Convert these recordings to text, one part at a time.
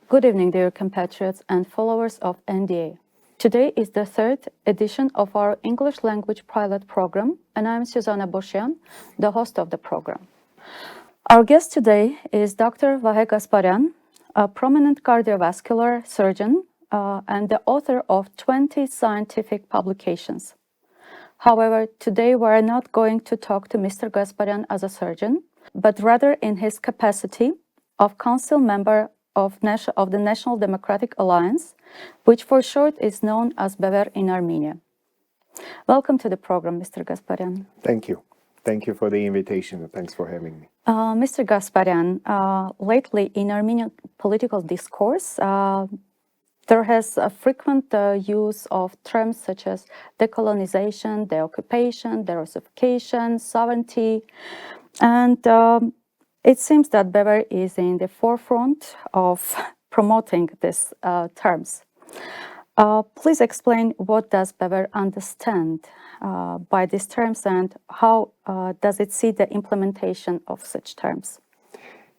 Good evening, dear compatriots and followers of NDA. Today is the third edition of our English language pilot program, and I'm Susanna Boshian, the host of the program. Our guest today is Dr. Vahe Gasparyan, a prominent cardiovascular surgeon and the author of 20 scientific publications. However, today we are not going to talk to Mr. Gasparyan as a surgeon, but rather in his capacity of council member of the National Democratic Alliance, which for short is known as BEVER in Armenia. Welcome to the program, Mr. Gasparyan. Thank you. Thank you for the invitation and thanks for having me. Mr. Gasparyan, lately in Armenian political discourse, there has a frequent use of terms such as decolonization, deoccupation, derussification, sovereignty, and it seems that BEVER is in the forefront of promoting these terms. Please explain what does BEVER understand by these terms and how does it see the implementation of such terms?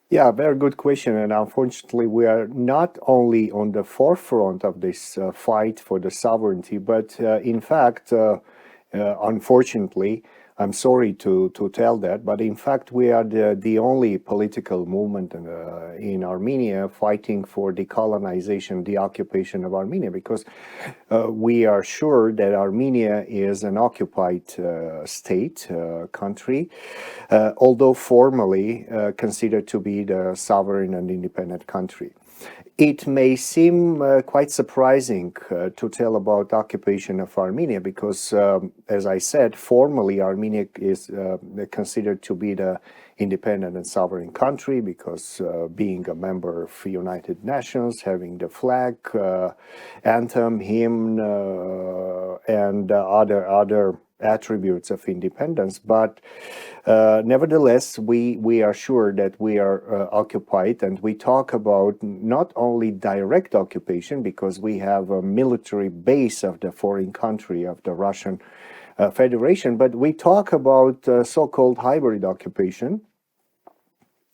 Yeah, very good question. And unfortunately, we are not only on the forefront of this fight for the sovereignty, but in fact, unfortunately, I'm sorry to tell that, but in fact, we are the only political movement in Armenia fighting for decolonization, deoccupation of Armenia, because we are sure that Armenia is an occupied state, country, although formally considered to be the sovereign and independent country. It may seem quite surprising to tell about occupation of Armenia because, as I said, formally Armenia is considered to be the independent and sovereign country because being a member of United Nations, having the flag, anthem, hymn, and other attributes of independence, but nevertheless, we are sure that we are occupied, and we talk about not only direct occupation because we have a military base of the foreign country of the Russian Federation, but we talk about so-called hybrid occupation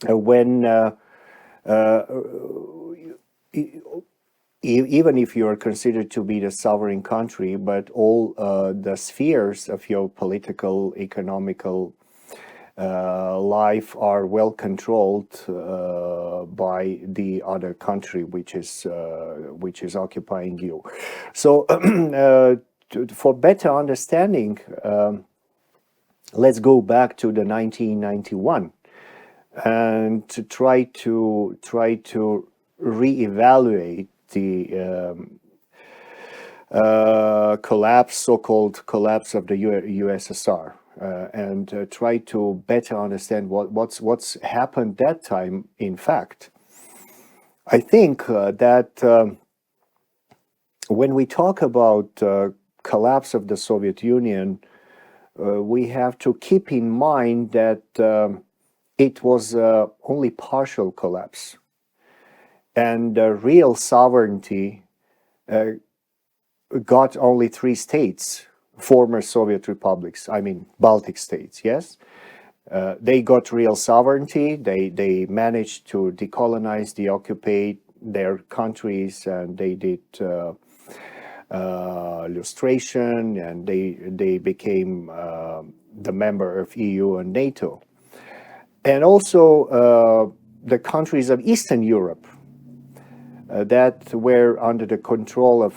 when even if you are considered to be the sovereign country, but all the spheres of your political, economical life are well controlled by the other country, which is occupying you. So, for better understanding, let's go back to the 1991 and to try to reevaluate the so-called collapse of the USSR, and try to better understand what's happened that time. In fact, I think that when we talk about collapse of the Soviet Union, we have to keep in mind that it was only partial collapse. And real sovereignty got only 3 states, former Soviet republics, I mean Baltic states, yes? They got real sovereignty, they managed to decolonize, deoccupy their countries, and they did lustration, and they became the member of EU and NATO. And also the countries of Eastern Europe, that were under the control of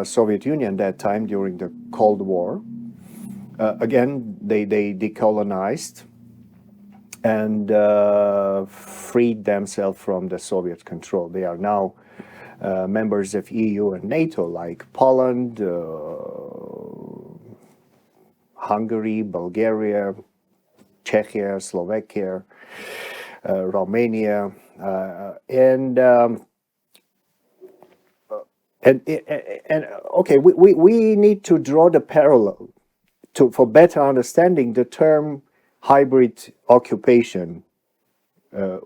Soviet Union that time during the Cold War. Again, they decolonized and freed themselves from the Soviet control. They are now members of EU and NATO, like Poland, Hungary, Bulgaria, Czechia, Slovakia, Romania, and okay, we need to draw the parallel for better understanding the term hybrid occupation,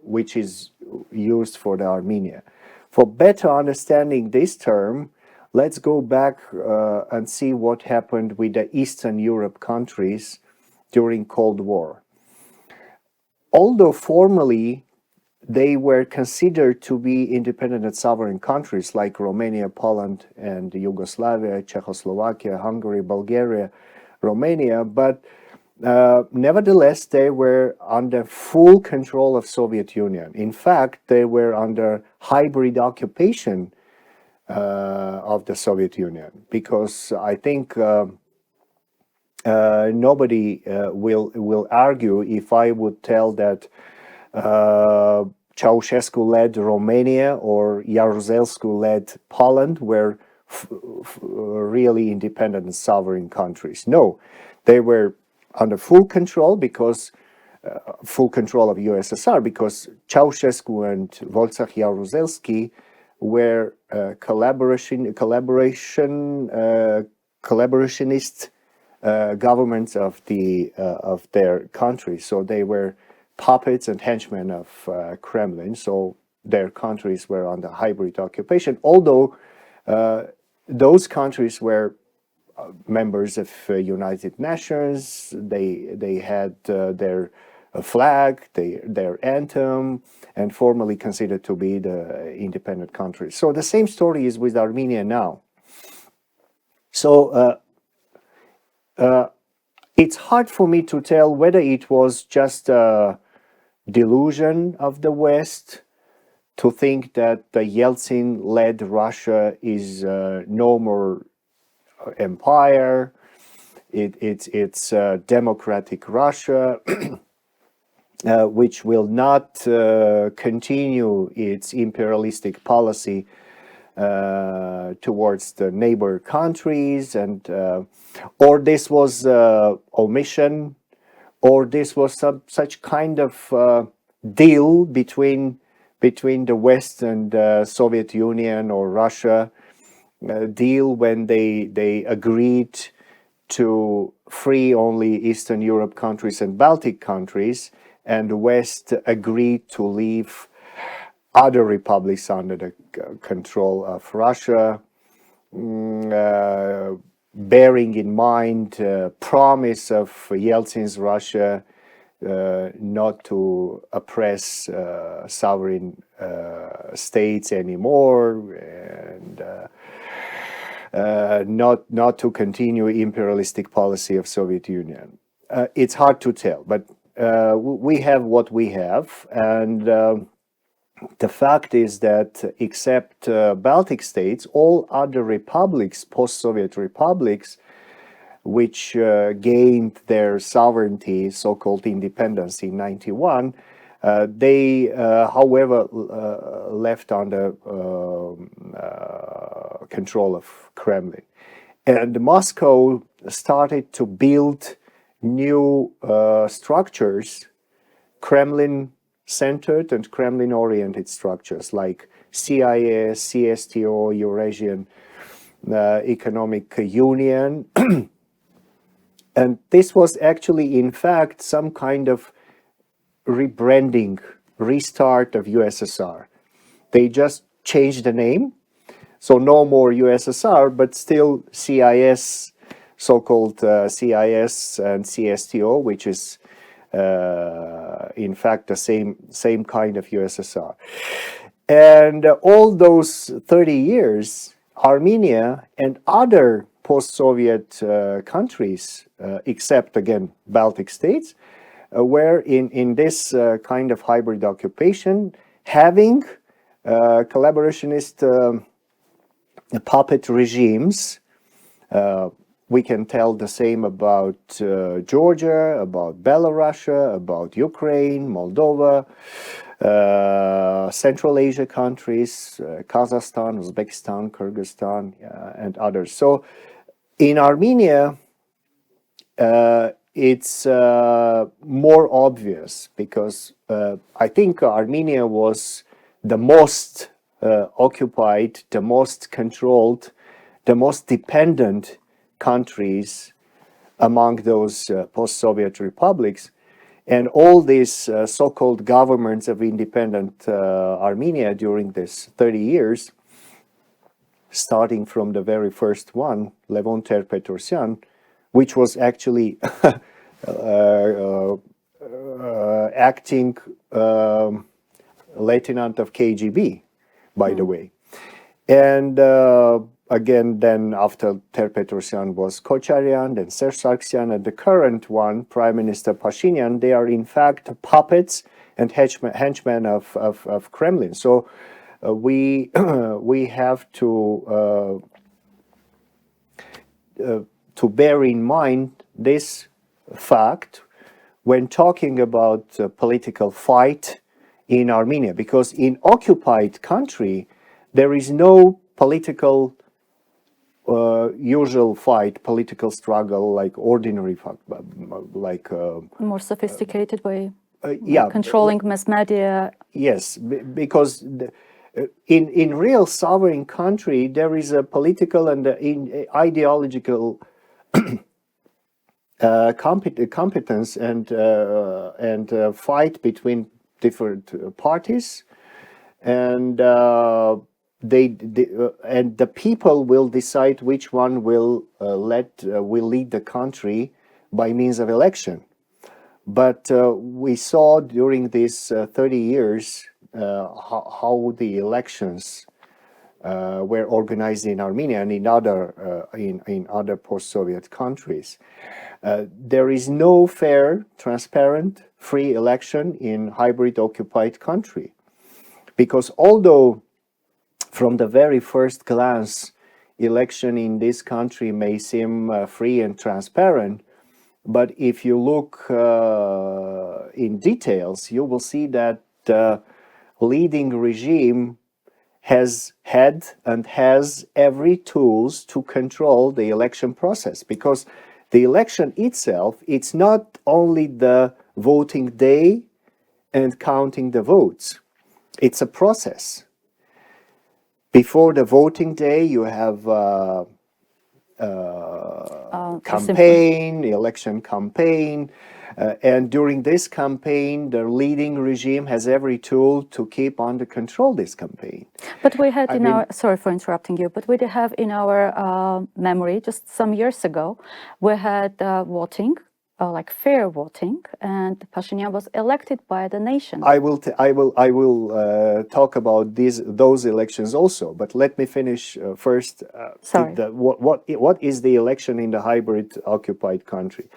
which is used for the Armenia. For better understanding this term, let's go back and see what happened with the Eastern Europe countries during Cold War. Although formally they were considered to be independent and sovereign countries like Romania, Poland, and Yugoslavia, Czechoslovakia, Hungary, Bulgaria, Romania, but nevertheless, they were under full control of Soviet Union. In fact, they were under hybrid occupation of the Soviet Union, because I think nobody will argue if I would tell that Ceausescu-led Romania or Jaruzelski-led Poland were really independent and sovereign countries. No, they were under full control because full control of USSR, because Ceausescu and Wojciech Jaruzelski were collaborationist governments of their country. So they were puppets and henchmen of Kremlin. So their countries were under hybrid occupation, although those countries were members of United Nations. They had their flag, their anthem, and formally considered to be the independent countries. So the same story is with Armenia now. So it's hard for me to tell whether it was just a delusion of the West to think that the Yeltsin-led Russia is no more empire. It's democratic Russia, which will not continue its imperialistic policy towards the neighbor countries, and or this was omission, or this was such kind of deal between the West and Soviet Union or Russia, deal when they agreed to free only Eastern Europe countries and Baltic countries, and the West agreed to leave other republics under the control of Russia, bearing in mind promise of Yeltsin's Russia not to oppress sovereign states anymore, and not to continue imperialistic policy of Soviet Union. It's hard to tell, but we have what we have, and the fact is that except Baltic states, all other republics, post-Soviet republics, which gained their sovereignty, so-called independence in 91, they, however, left under control of Kremlin. And Moscow started to build new structures, Kremlin-centered and Kremlin-oriented structures like CIS, CSTO, Eurasian Economic Union. And this was actually, in fact, some kind of rebranding, restart of USSR. They just changed the name, so no more USSR, but still CIS, so-called CIS and CSTO, which is in fact the same kind of USSR. And all those 30 years, Armenia and other post-Soviet countries, except again Baltic states, were in this kind of hybrid occupation, having collaborationist puppet regimes. We can tell the same about Georgia, about Belarus, about Ukraine, Moldova, Central Asia countries, Kazakhstan, Uzbekistan, Kyrgyzstan, and others. So in Armenia, it's more obvious because I think Armenia was the most occupied, the most controlled, the most dependent countries among those post-Soviet republics. And all these so-called governments of independent Armenia during this 30 years, starting from the very first one, Levon Ter-Petrosyan, which was actually acting lieutenant of KGB, by the way. And again, then after Ter-Petrosyan was Kocharyan, then Serge Sargsyan, and the current one, Prime Minister Pashinyan, they are in fact puppets and henchmen of Kremlin. So we have to bear in mind this fact when talking about political fight in Armenia, because in occupied country there is no political usual fight, political struggle like ordinary fight, like more sophisticated way. Yeah, Controlling mass media. Yes, because in real sovereign country there is a political and ideological competence and fight between different parties, and and the people will decide which one will lead the country by means of election. But we saw during these 30 years how the elections were organized in Armenia and in other post-Soviet countries. There is no fair, transparent, free election in hybrid occupied country, because although from the very first glance election in this country may seem free and transparent, but if you look in details, you will see that the leading regime has had and has every tools to control the election process, because the election itself, it's not only the voting day and counting the votes. It's a process. Before the voting day, you have campaign, election campaign, and during this campaign, the leading regime has every tool to keep under control this campaign. But we had sorry for interrupting you, but we did have in our memory just some years ago, we had voting, like fair voting, and Pashinyan was elected by the nation. I will talk about those elections also, but let me finish first. Sorry. What is the election in the hybrid occupied country?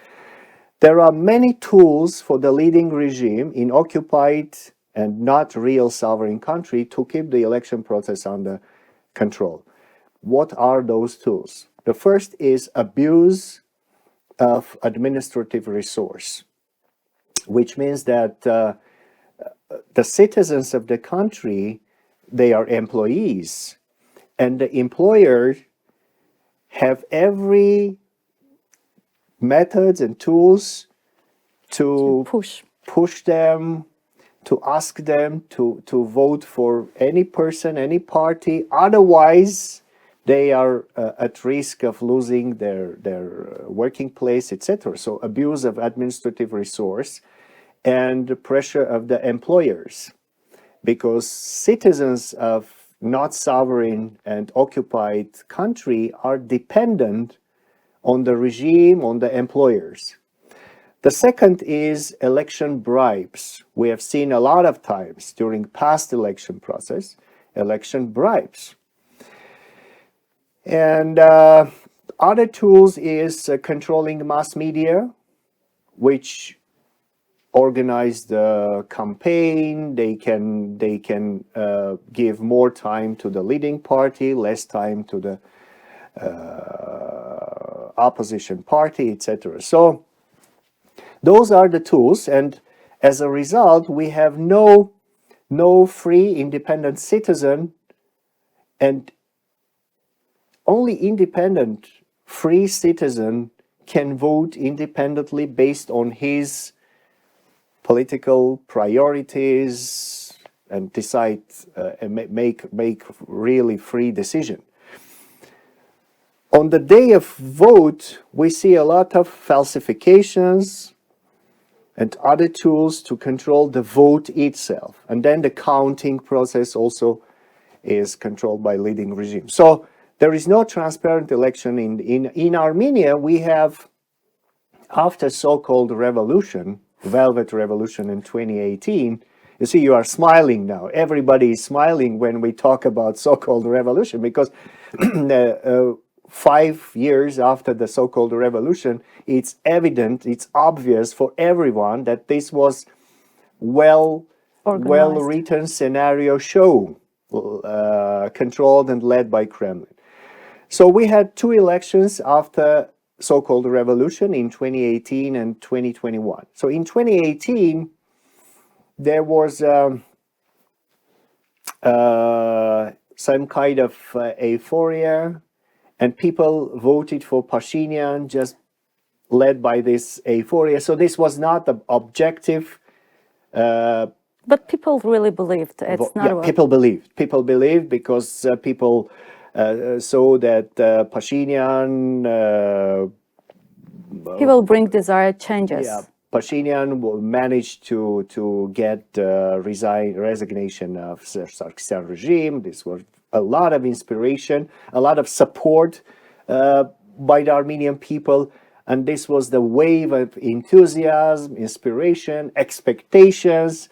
There are many tools for the leading regime in occupied and not real sovereign country to keep the election process under control. What are those tools? The first is abuse of administrative resource, which means that the citizens of the country, they are employees, and the employers have every methods and tools to push them, to ask them to vote for any person, any party. Otherwise, they are at risk of losing their working place, etc. So abuse of administrative resource and the pressure of the employers, because citizens of not sovereign and occupied country are dependent on the regime, on the employers. The second is election bribes. We have seen a lot of times during past election process, election bribes. And other tools is controlling mass media, which organize the campaign. They can give more time to the leading party, less time to the opposition party, etc. So those are the tools, and as a result, we have no free, independent citizen, and only independent, free citizen can vote independently based on his political priorities and decide and make really free decision. On the day of vote, we see a lot of falsifications and other tools to control the vote itself. And then the counting process also is controlled by leading regime. So there is no transparent election in Armenia. We have, after so-called revolution, Velvet Revolution in 2018, You see, you are smiling now. Everybody is smiling when we talk about so-called revolution, because 5 years after the so-called revolution, it's evident, it's obvious for everyone that this was well-written scenario show, controlled and led by Kremlin. So we had 2 elections after so-called revolution in 2018 and 2021. So in 2018, there was some kind of euphoria, and people voted for Pashinyan just led by this euphoria. So this was not the objective. But people really believed. It's not. Yeah, people believed. People believed because people saw that Pashinyan. He will bring desired changes. Yeah, Pashinyan managed to get resignation of Sarkisian regime. This was a lot of inspiration, a lot of support by the Armenian people, and this was the wave of enthusiasm, inspiration, expectations,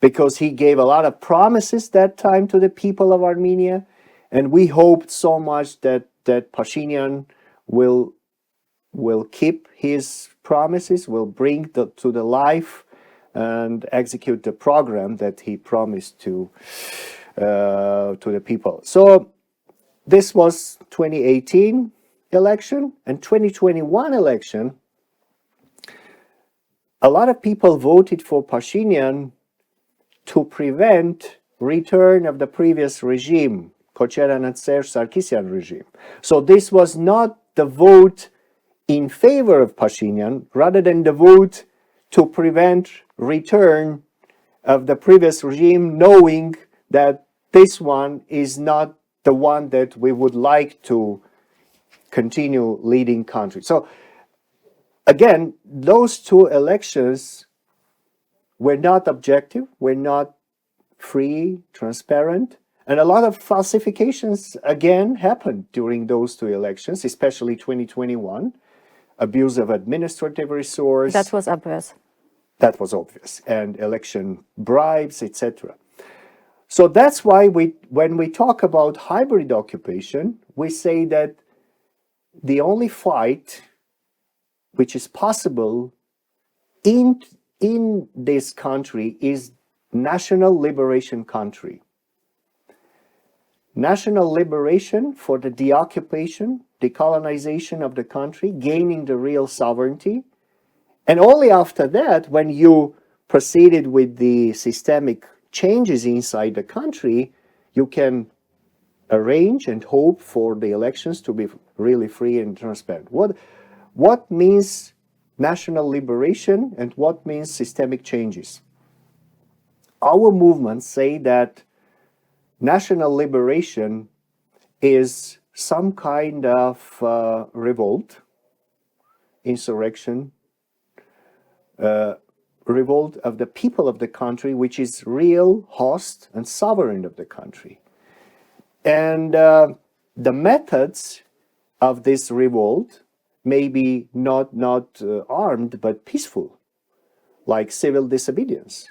because he gave a lot of promises that time to the people of Armenia, and we hoped so much that Pashinyan will keep his promises, will bring to the life and execute the program that he promised to the people. So this was 2018 election, and 2021 election. A lot of people voted for Pashinyan to prevent return of the previous regime, Kocherana Sarkisian regime. So this was not the vote in favor of Pashinyan, rather than the vote to prevent return of the previous regime, knowing that this one is not the one that we would like to continue leading country. So again, those 2 elections were not objective, were not free, transparent, and a lot of falsifications again happened during those 2 elections, especially 2021. Abuse of administrative resource. That was obvious. That was obvious. And election bribes, etc. So that's why when we talk about hybrid occupation, we say that the only fight which is possible in this country is national liberation country. National liberation for the deoccupation, decolonization of the country, gaining the real sovereignty. And only after that, when you proceeded with the systemic changes inside the country, you can arrange and hope for the elections to be really free and transparent. What means national liberation and what means systemic changes? Our movements say that national liberation is some kind of revolt, insurrection, revolt of the people of the country, which is real host and sovereign of the country. And the methods of this revolt may be not armed but peaceful, like civil disobedience.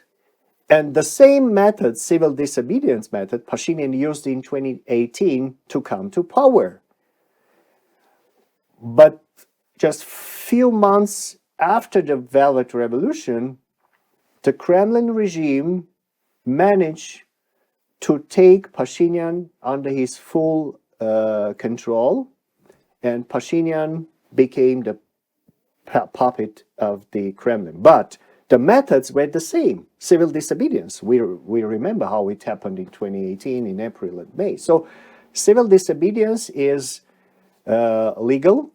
And the same method, civil disobedience method, Pashinyan used in 2018 to come to power. But just few months after the Velvet Revolution, the Kremlin regime managed to take Pashinyan under his full control, and Pashinyan became the puppet of the Kremlin. But the methods were the same, civil disobedience. We remember how it happened in 2018 in April and May. So civil disobedience is a legal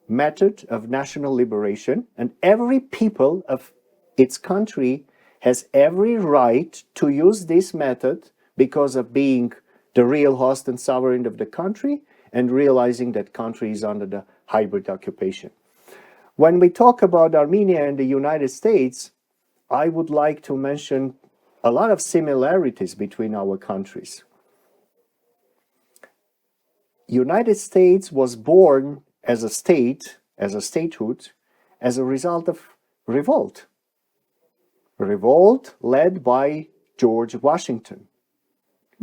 method of national liberation, and every people of its country has every right to use this method because of being the real host and sovereign of the country and realizing that country is under the hybrid occupation. When we talk about Armenia and the United States, I would like to mention a lot of similarities between our countries. United States was born as a state, as a statehood, as a result of revolt. revolt led by George Washington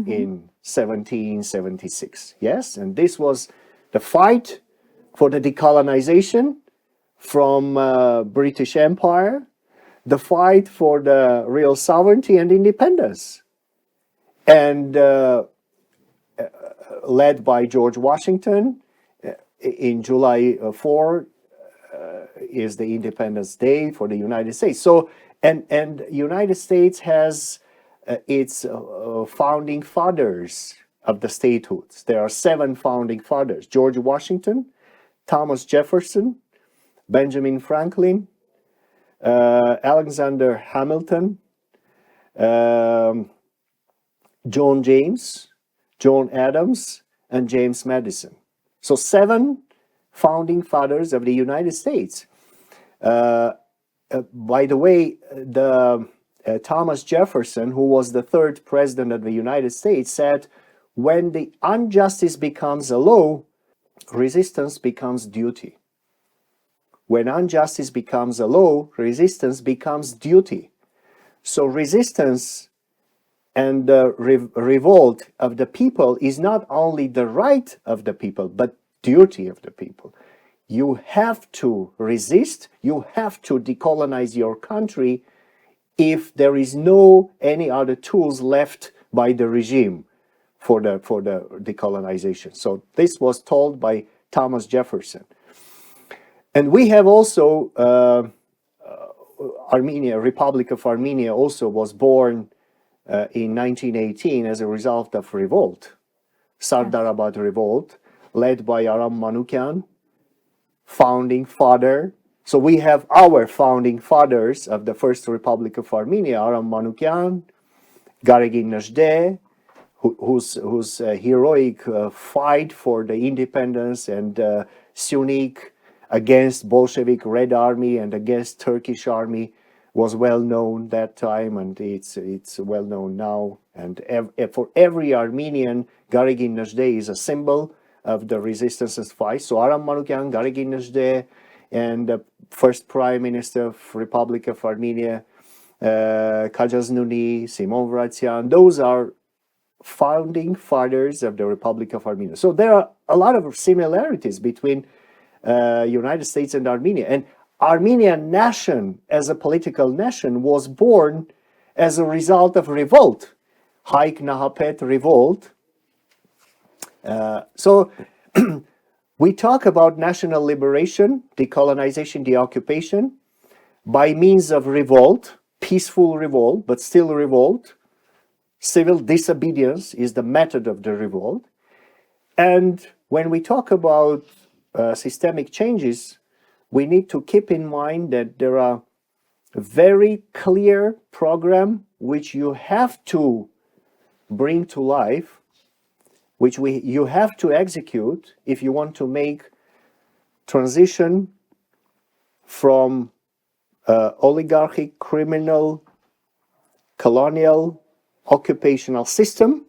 in 1776. Yes, and this was the fight for the decolonization from British Empire, the fight for the real sovereignty and independence, and led by George Washington. In July 4 is the Independence Day for the United States. So, and United States has its founding fathers of the statehoods. There are 7 founding fathers: George Washington, Thomas Jefferson, Benjamin Franklin, Alexander Hamilton, John James, John Adams, and James Madison. So 7 founding fathers of the United States. By the way, Thomas Jefferson, who was the 3rd president of the United States, said, when the injustice becomes a law, resistance becomes duty. When injustice becomes a law, resistance becomes duty. So resistance and the revolt of the people is not only the right of the people, but duty of the people. You have to resist, you have to decolonize your country if there is no any other tools left by the regime for the decolonization. So this was told by Thomas Jefferson. And we have also Armenia, Republic of Armenia also was born in 1918 as a result of revolt, Sardarabad revolt, led by Aram Manukyan, founding father. So we have our founding fathers of the First Republic of Armenia, Aram Manukyan, Garegin Najde, whose heroic fight for the independence and Sunik against Bolshevik Red Army and against Turkish army was well known that time, and it's well known now. And for every Armenian, Garegin Najde is a symbol of the resistance and fight. So Aram Manukyan, Garegin Najde, and the first Prime Minister of Republic of Armenia, Kajaznuni, Simon Vratsian, those are founding fathers of the Republic of Armenia. So there are a lot of similarities between United States and Armenia. And Armenian nation as a political nation was born as a result of revolt, Haik Nahapet revolt. So we talk about national liberation, decolonization, deoccupation by means of revolt, peaceful revolt, but still revolt. Civil disobedience is the method of the revolt. And when we talk about systemic changes, we need to keep in mind that there are a very clear program which you have to bring to life, which you have to execute if you want to make transition from oligarchic, criminal, colonial, occupational system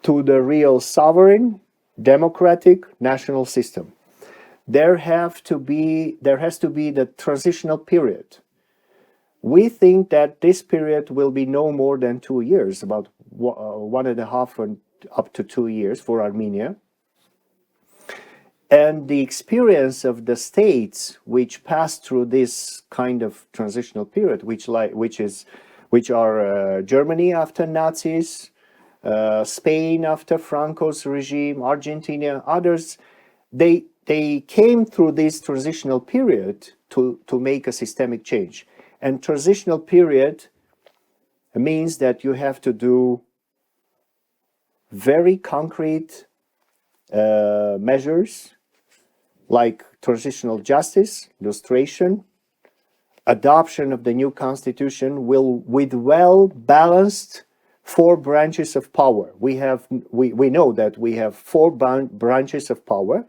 to the real sovereign, democratic, national system. There has to be the transitional period. We think that this period will be no more than 2 years, about 1.5 and up to 2 years for Armenia. And the experience of the states which passed through this kind of transitional period, which are Germany after Nazis, Spain after Franco's regime, Argentina, others, they came through this transitional period to make a systemic change. And transitional period means that you have to do very concrete measures like transitional justice, lustration, adoption of the new constitution with well-balanced 4 branches of power. We know that we have 4 branches of power,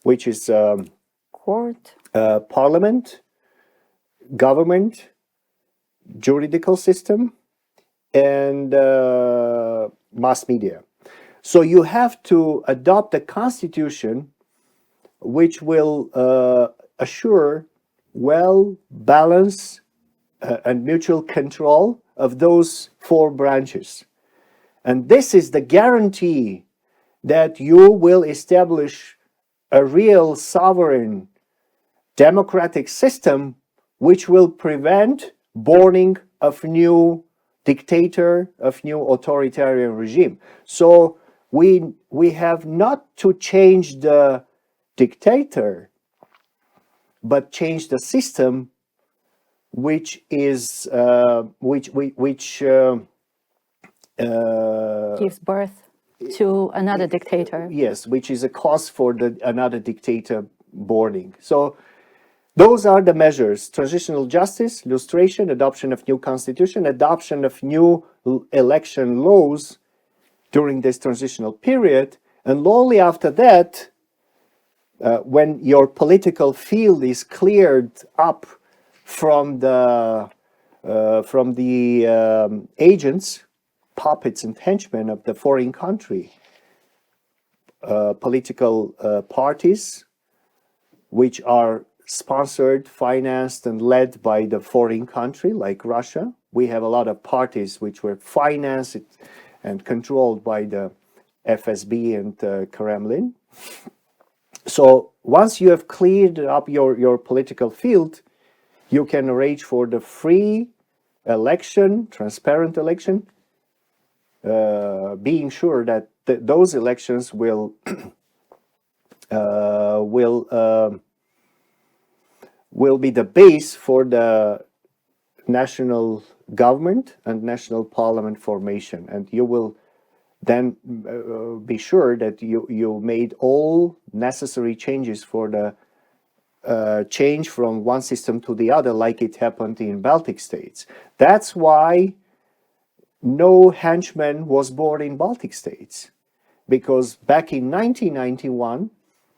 which is Court, parliament, government, juridical system, and mass media. So you have to adopt a constitution which will assure well-balanced and mutual control of those four branches. And this is the guarantee that you will establish a real sovereign democratic system which will prevent borning of new dictator, of new authoritarian regime. So we have not to change the dictator, but change the system which is Gives birth to another dictator. Yes, which is a cause for another dictator boarding. So those are the measures: transitional justice, lustration, adoption of new constitution, adoption of new election laws during this transitional period, and only after that, when your political field is cleared up from the agents, puppets and henchmen of the foreign country, political parties which are sponsored, financed and led by the foreign country like Russia. We have a lot of parties which were financed and controlled by the FSB and Kremlin. So once you have cleared up your political field, you can arrange for the free election, transparent election, being sure that those elections will be the base for the national government and national parliament formation, and you will then be sure that you made all necessary changes for the change from one system to the other, like it happened in Baltic states. That's why no henchman was born in Baltic states, because back in 1991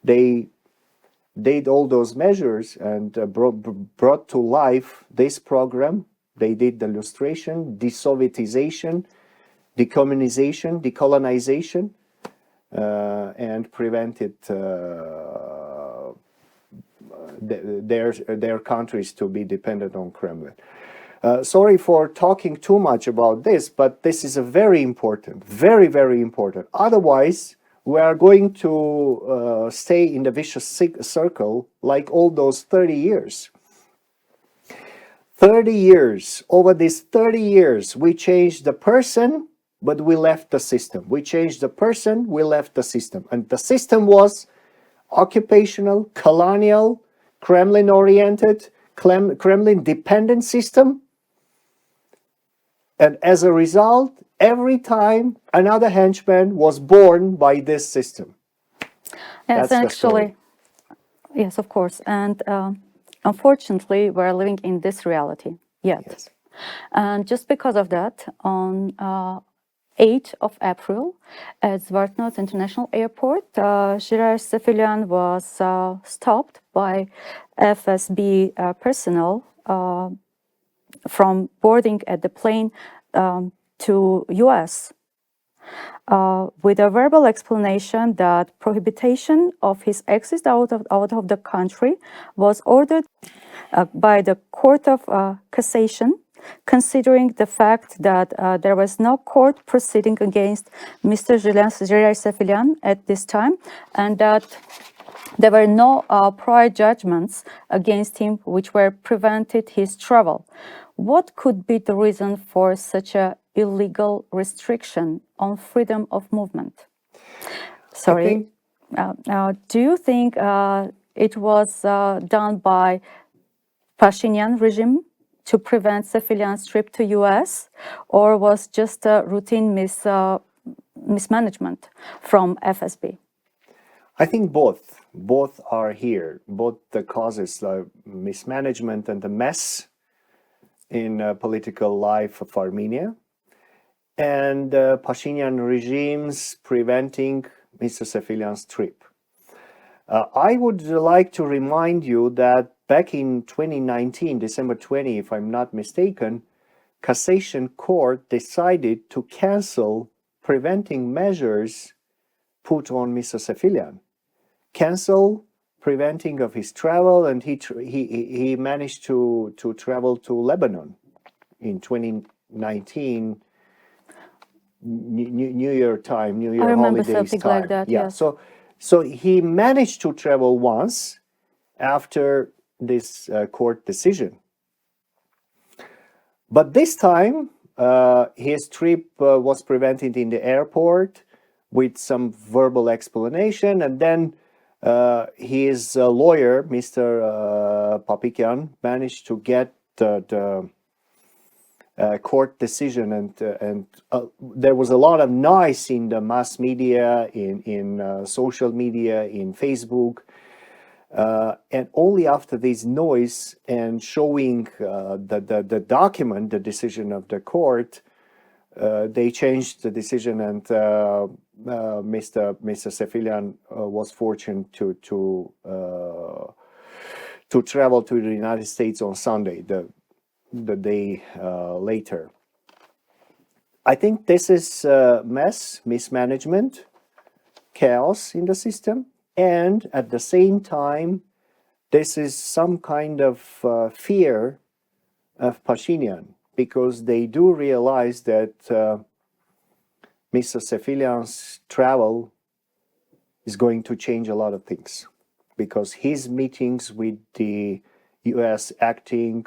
they did all those measures and brought to life this program. They did the lustration, desovietization, decommunization, decolonization, and prevented their countries to be dependent on Kremlin. Sorry for talking too much about this, but this is a very important, very, very important. Otherwise, we are going to stay in the vicious circle like all those 30 years. 30 years, over these 30 years, we changed the person, but we left the system. We changed the person, we left the system. And the system was occupational, colonial, Kremlin-oriented, Kremlin-dependent system. And as a result, every time another henchman was born by this system. Yes, actually, yes, of course. And unfortunately, we're living in this reality yet. Yes. And just because of that, on 8th of April, at Zvartnots International Airport, Tsrer Sefelian was stopped by FSB personnel from boarding at the plane to US with a verbal explanation that prohibition of his exit out of the country was ordered by the Court of Cassation, considering the fact that there was no court proceeding against Mr. Tsrer Sefelian at this time, and that there were no prior judgments against him which were prevented his travel. What could be the reason for such a illegal restriction on freedom of movement? Sorry, do you think it was done by Pashinyan regime to prevent Sefelian's trip to US, or was just a routine mismanagement from FSB? I think both. Both are here. Both the causes, mismanagement and the mess in political life of Armenia, and Pashinyan regimes preventing Mr. Sefelian's trip. I would like to remind you that back in 2019, December 20, if I'm not mistaken, Cassation Court decided to cancel preventing measures put on Mr. Sefelian. Cancel preventing of his travel, and he managed to travel to Lebanon in 2019, New Year time, New Year I remember holidays something time. like that, Yeah. yes. So he managed to travel once after this court decision. But this time, his trip was prevented in the airport with some verbal explanation, and then his lawyer, Mr. Papikian, managed to get the court decision, and there was a lot of noise in the mass media, in social media, in Facebook. And only after this noise and showing the document, the decision of the court, they changed the decision, and Mr. Sefilian was fortunate to travel to the United States on Sunday, the day later. I think this is mismanagement, chaos in the system. And at the same time, this is some kind of fear of Pashinyan, because they do realize that Mr. Sefilian's travel is going to change a lot of things, because his meetings with the US acting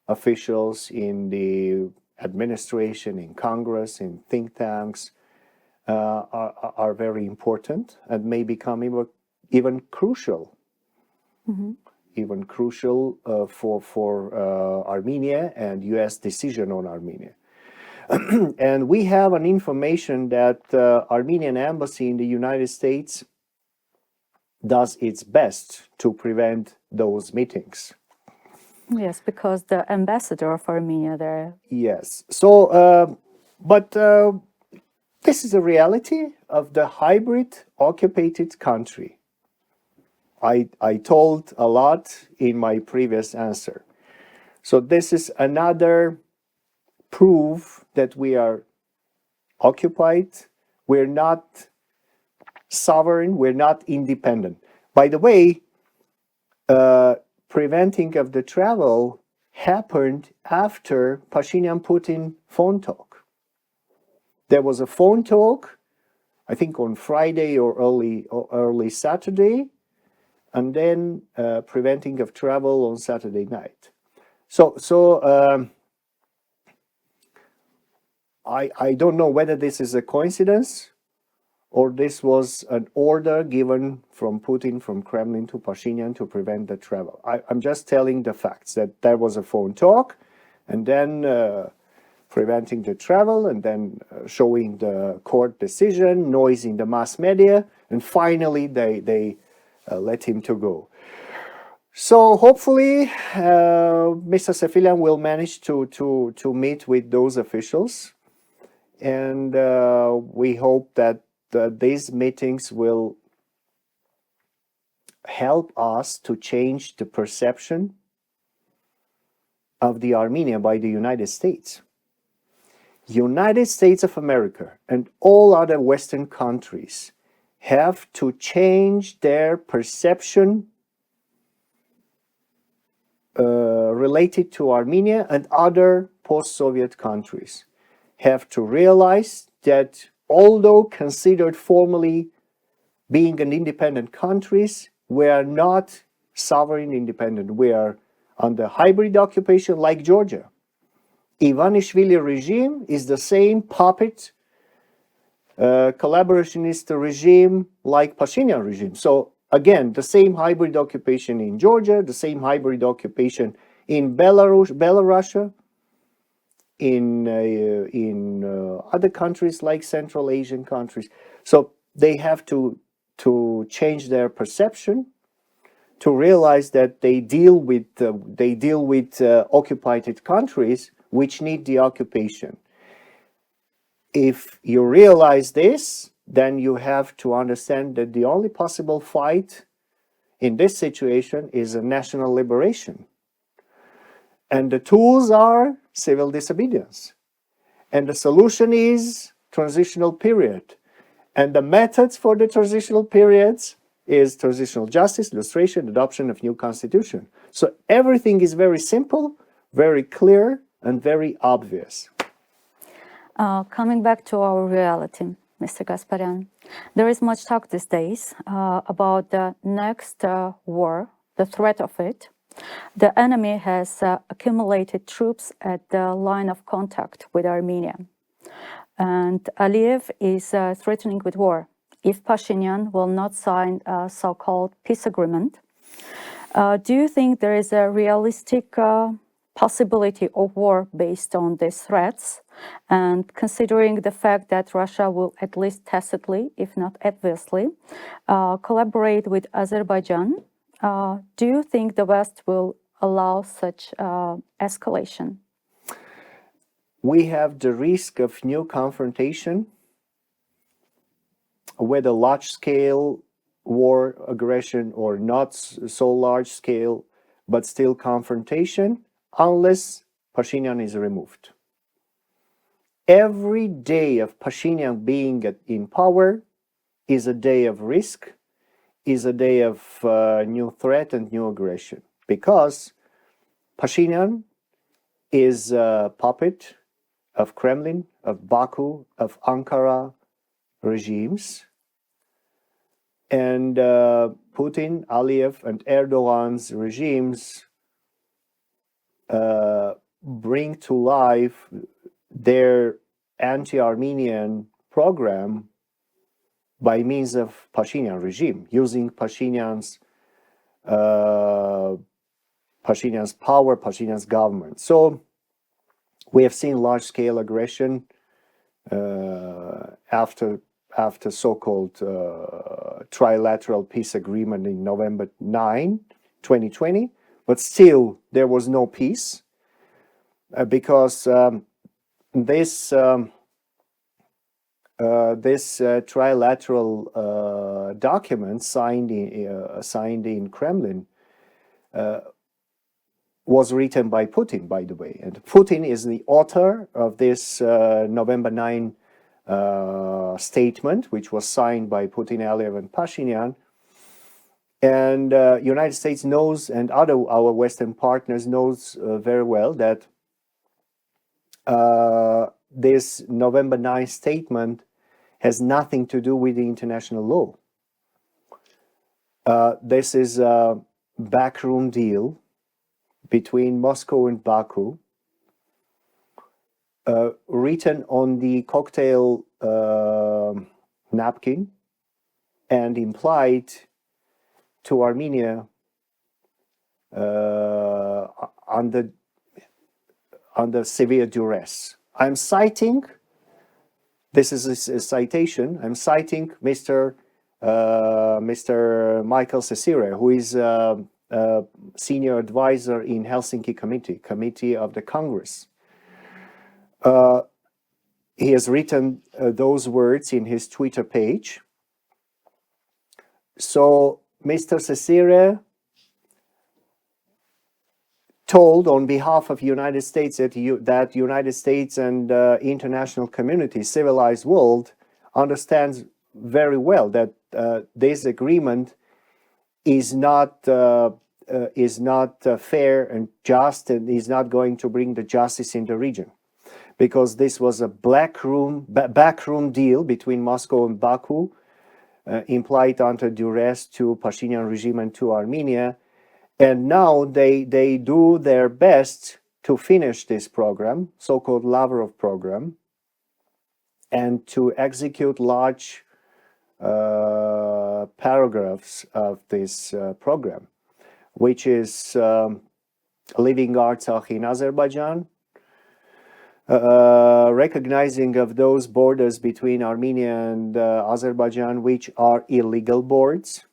officials in the administration, in Congress, in think tanks, are very important and may become even crucial, even crucial for Armenia and U.S. decision on Armenia. And we have an information that Armenian embassy in the United States does its best to prevent those meetings. Yes, because the ambassador of Armenia there. Yes. So, but this is a reality of the hybrid occupied country. I told a lot in my previous answer. So this is another proof that we are occupied. We're not sovereign. We're not independent. By the way, preventing of the travel happened after Pashinyan-Putin phone talk. There was a phone talk, I think on Friday or early Saturday, and then preventing of travel on Saturday night. So I don't know whether this is a coincidence or this was an order given from Putin, from Kremlin to Pashinyan to prevent the travel. I'm just telling the facts, that there was a phone talk, and then preventing the travel, and then showing the court decision, noise in the mass media, and finally they let him to go. So hopefully Mr. Sefilian will manage to meet with those officials, and we hope that these meetings will help us to change the perception of the Armenia by the United States. United States of America and all other Western countries have to change their perception related to Armenia, and other post-Soviet countries have to realize that although considered formally being an independent countries, we are not sovereign independent. We are under hybrid occupation like Georgia. Ivanishvili regime is the same puppet collaborationist regime like Pashinyan regime. So again, the same hybrid occupation in Georgia, the same hybrid occupation in Belarus, in other countries like Central Asian countries. So they have to change their perception, to realize that they deal with occupied countries which need the occupation. If you realize this, then you have to understand that the only possible fight in this situation is a national liberation. And the tools are civil disobedience. And the solution is transitional period. And the methods for the transitional periods is transitional justice, lustration, adoption of new constitution. So everything is very simple, very clear, and very obvious. Coming back to our reality, Mr. Gasparian, there is much talk these days about the next war, the threat of it. The enemy has accumulated troops at the line of contact with Armenia. And Aliyev is threatening with war if Pashinyan will not sign a so-called peace agreement. Do you think there is a realistic possibility of war based on these threats? And considering the fact that Russia will at least tacitly, if not obviously, collaborate with Azerbaijan, do you think the West will allow such escalation? We have the risk of new confrontation with a large-scale war aggression or not so large-scale, but still confrontation, unless Pashinyan is removed. Every day of Pashinyan being in power is a day of risk, is a day of new threat and new aggression, because Pashinyan is a puppet of Kremlin, of Baku, of Ankara regimes, and Putin, Aliyev, and Erdogan's regimes bring to life their anti-Armenian program by means of Pashinyan regime, using Pashinyan's power, Pashinyan's government. So we have seen large-scale aggression after so-called trilateral peace agreement in November 9, 2020, but still there was no peace because this trilateral document signed in Kremlin was written by Putin, by the way. And Putin is the author of this November 9 statement, which was signed by Putin, Aliyev, and Pashinyan. And United States knows, and our Western partners knows very well that this November 9 statement has nothing to do with the international law. This is a backroom deal between Moscow and Baku, written on the cocktail napkin and implied to Armenia under severe duress. I'm citing, this is a citation, I'm citing Mr. Michael Cesire, who is a senior advisor in Helsinki Committee of the Congress. He has written those words in his Twitter page. So Mr. Cesire told on behalf of United States that United States and international community, civilized world, understands very well that this agreement is not fair and just, and is not going to bring the justice in the region, because this was a backroom deal between Moscow and Baku, implied under duress to Pashinyan regime and to Armenia. And now they do their best to finish this program, so-called Lavrov program, and to execute large paragraphs of this program, which is leaving Artsakh in Azerbaijan, recognizing of those borders between Armenia and Azerbaijan, which are illegal borders,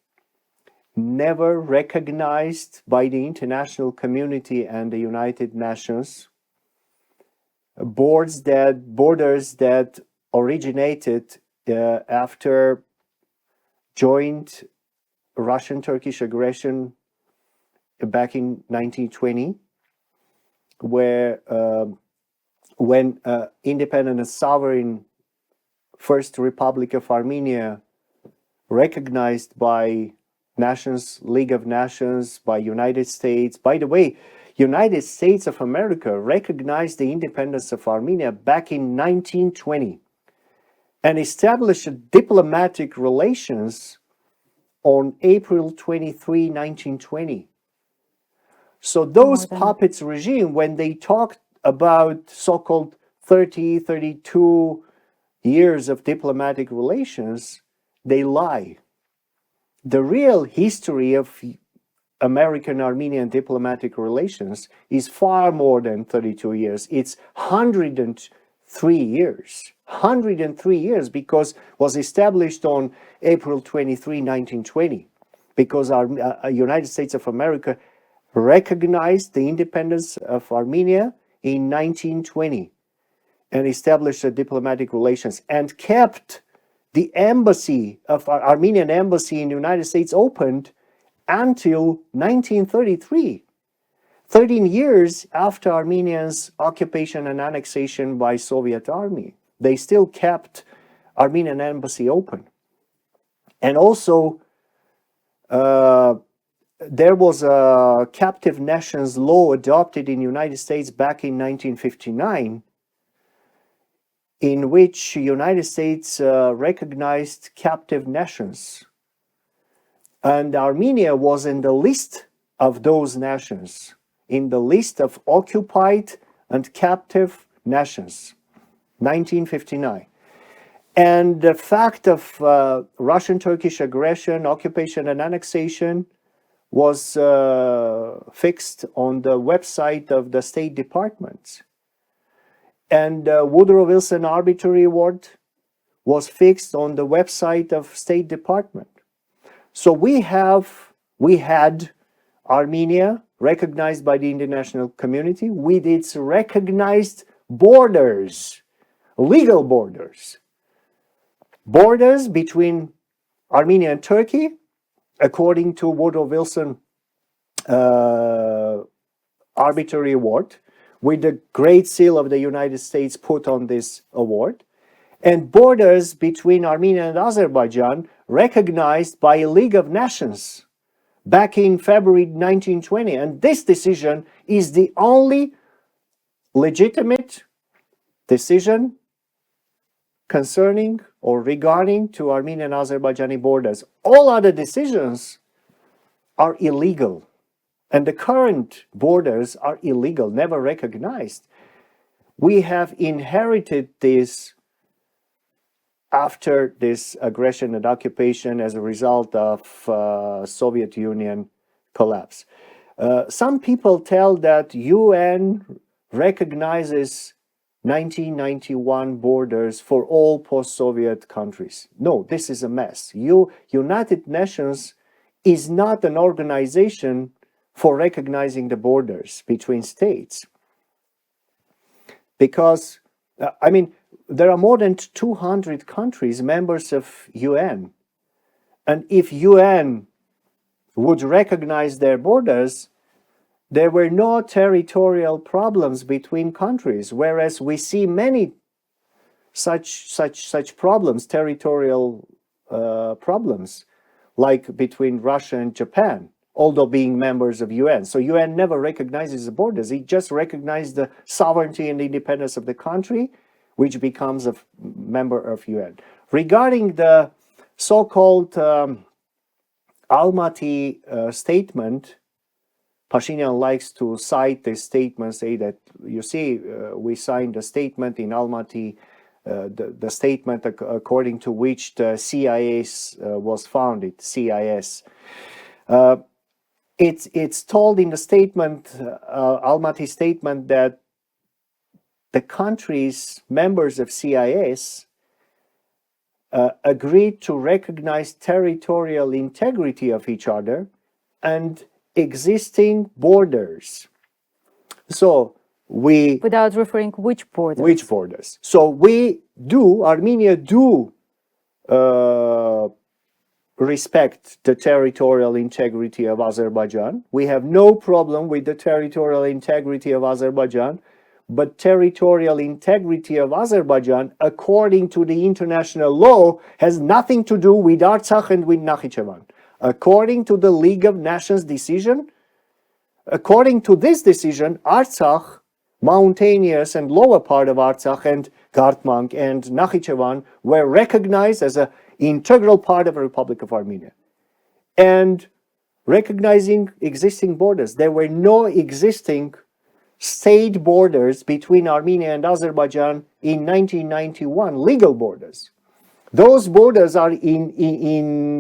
never recognized by the international community and the United Nations, borders that originated after joint Russian-Turkish aggression back in 1920, where when independent and sovereign First Republic of Armenia, recognized by Nations, League of Nations, by United States. By the way, United States of America recognized the independence of Armenia back in 1920 and established diplomatic relations on April 23, 1920. So those puppets regime, when they talked about so-called 30, 32 years of diplomatic relations, they lie. The real history of American-Armenian diplomatic relations is far more than 32 years. It's 103 years. 103 years, because was established on April 23, 1920, because our United States of America recognized the independence of Armenia in 1920 and established diplomatic relations and kept the embassy of our Armenian embassy in the United States opened until 1933, 13 years after Armenia's occupation and annexation by Soviet army. They still kept Armenian embassy open. And also, there was a captive nations law adopted in the United States back in 1959, in which the United States recognized captive nations. And Armenia was in the list of those nations, in the list of occupied and captive nations, 1959. And the fact of Russian-Turkish aggression, occupation, and annexation was fixed on the website of the State Department. And Woodrow Wilson Arbitrary Award was fixed on the website of State Department. So we had Armenia recognized by the international community with its recognized borders, legal borders. Borders between Armenia and Turkey, according to Woodrow Wilson Arbitrary Award, with the Great Seal of the United States put on this award, and borders between Armenia and Azerbaijan recognized by a League of Nations back in February 1920. And this decision is the only legitimate decision concerning or regarding to Armenian and Azerbaijani borders. All other decisions are illegal. And the current borders are illegal, never recognized. We have inherited this after this aggression and occupation as a result of Soviet Union collapse. Some people tell that UN recognizes 1991 borders for all post-Soviet countries. No, this is a mess. United Nations is not an organization for recognizing the borders between states. Because, there are more than 200 countries members of UN. And if UN would recognize their borders, there were no territorial problems between countries, whereas we see many such problems, territorial problems, like between Russia and Japan, although being members of UN. So UN never recognizes the borders. It just recognizes the sovereignty and independence of the country, which becomes a member of UN. Regarding the so-called Almaty statement, Pashinyan likes to cite this statement, say that, you see, we signed a statement in Almaty, the statement according to which the CIS was founded, CIS. It's told in the statement, Almaty statement, that the countries, members of CIS, agreed to recognize territorial integrity of each other and existing borders. So we... Without referring which borders? Which borders. So Armenia do respect the territorial integrity of Azerbaijan. We have no problem with the territorial integrity of Azerbaijan, but territorial integrity of Azerbaijan, according to the international law, has nothing to do with Artsakh and with Nakhichevan. According to the League of Nations decision, according to this decision, Artsakh, mountainous and lower part of Artsakh and Kartmank and Nakhichevan were recognized as an integral part of the Republic of Armenia. And recognizing existing borders, there were no existing state borders between Armenia and Azerbaijan in 1991, legal borders. Those borders are in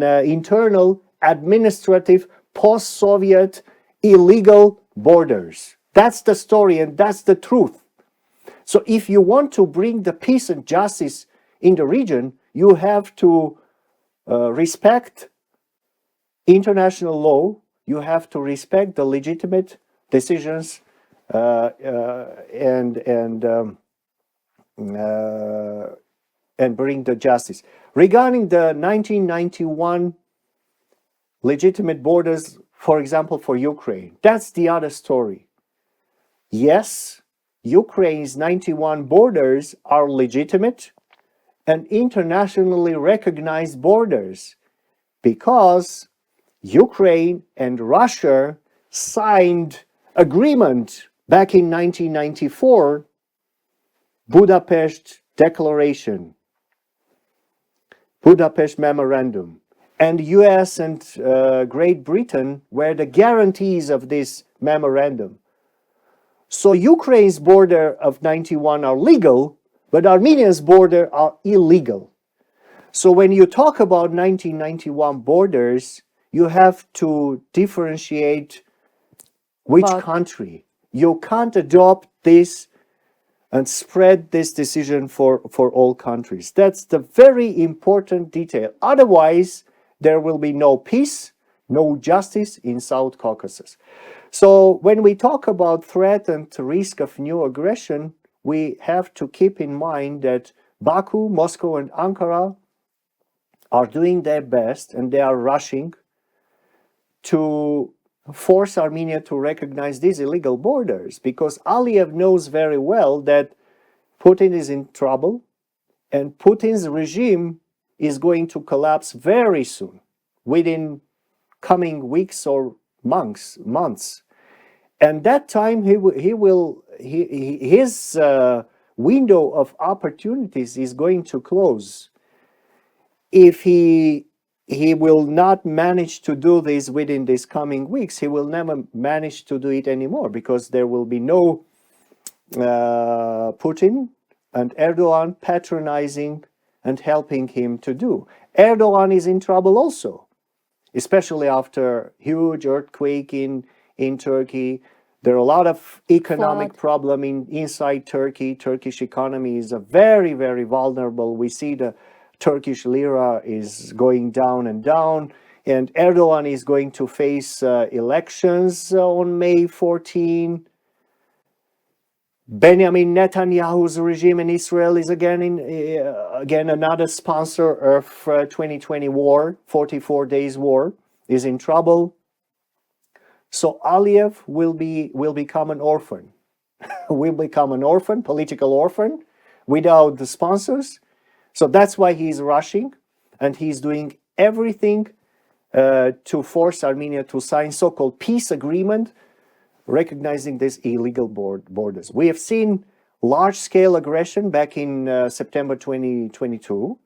internal, administrative, post-Soviet, illegal borders. That's the story and that's the truth. So if you want to bring the peace and justice in the region, you have to respect international law, you have to respect the legitimate decisions and bring the justice. Regarding the 1991 legitimate borders, for example, for Ukraine, that's the other story. Yes, Ukraine's 91 borders are legitimate and internationally recognized borders because Ukraine and Russia signed agreement back in 1994, Budapest Declaration, Budapest Memorandum, and US and Great Britain were the guarantees of this memorandum. So Ukraine's border of 91 are legal, but Armenia's border are illegal. So when you talk about 1991 borders, you have to differentiate which country. You can't adopt this and spread this decision for all countries. That's the very important detail. Otherwise, there will be no peace, no justice in South Caucasus. So when we talk about threat and risk of new aggression, we have to keep in mind that Baku, Moscow, and Ankara are doing their best and they are rushing to force Armenia to recognize these illegal borders because Aliyev knows very well that Putin is in trouble and Putin's regime is going to collapse very soon, within coming weeks or months. And that time his window of opportunities is going to close. If he will not manage to do this within these coming weeks, he will never manage to do it anymore because there will be no Putin and Erdogan patronizing and helping him to do. Erdogan is in trouble also, especially after huge earthquake in Turkey. There are a lot of economic problem inside Turkey. Turkish economy is a very, very vulnerable. We see the Turkish lira is going down and down, and Erdogan is going to face elections on May 14. Benjamin Netanyahu's regime in Israel is again another sponsor of 2020 war, 44 days war, is in trouble. So Aliyev will become an orphan, will become an orphan, political orphan, without the sponsors. So that's why he's rushing, and he's doing everything to force Armenia to sign so-called peace agreement, recognizing these illegal borders. We have seen large-scale aggression back in September 2022,